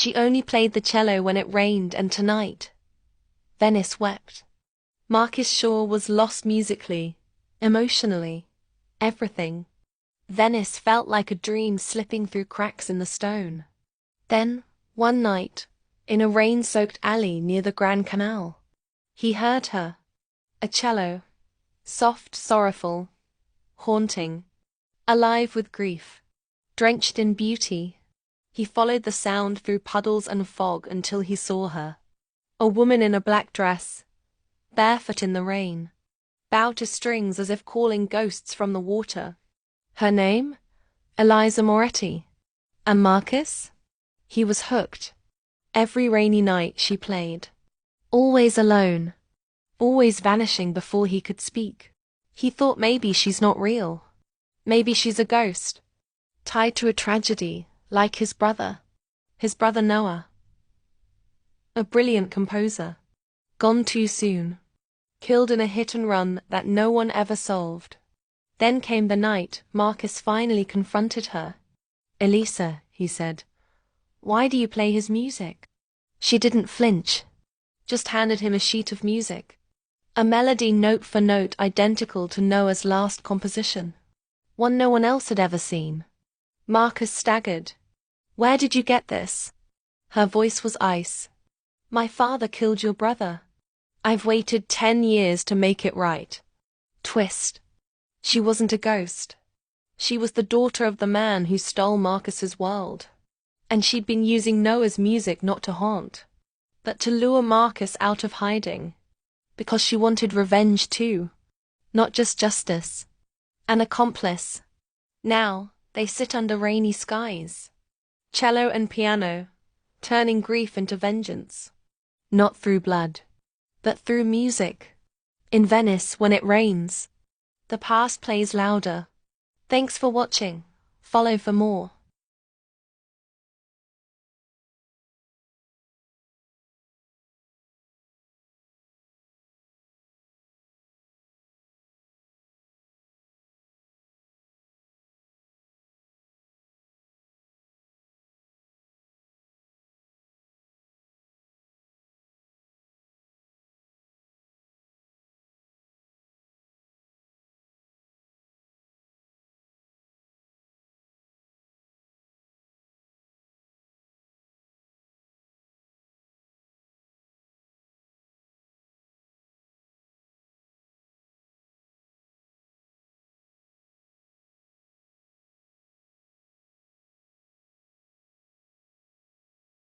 She only played the cello when it rained, and tonight Venice wept. Marcus Shaw was lost musically, emotionally, everything. Venice felt like a dream slipping through cracks in the stone. Then, one night, in a rain-soaked alley near the Grand Canal, he heard her. A cello. Soft, sorrowful, haunting, alive with grief, drenched in beauty. He followed the sound through puddles and fog until he saw her. A woman in a black dress, barefoot in the rain, bowed to strings as if calling ghosts from the water. Her name? Eliza Moretti. And Marcus? He was hooked. Every rainy night she played. Always alone. Always vanishing before he could speak. He thought maybe she's not real. Maybe she's a ghost. Tied to a tragedy, like his brother Noah. A brilliant composer. Gone too soon. Killed in a hit and run that no one ever solved. Then came the night Marcus finally confronted her. "Elisa," he said, "why do you play his music?" She didn't flinch. Just handed him a sheet of music. A melody note for note identical to Noah's last composition. One no one else had ever seen. Marcus staggered. "Where did you get this?" Her voice was ice. "My father killed your brother. I've waited 10 years to make it right." Twist. She wasn't a ghost. She was the daughter of the man who stole Marcus's world. And she'd been using Noah's music not to haunt, but to lure Marcus out of hiding. Because she wanted revenge too. Not just justice. An accomplice. Now, they sit under rainy skies. Cello and piano, turning grief into vengeance. Not through blood, but through music. In Venice, when it rains, the past plays louder. Thanks for watching. Follow for more.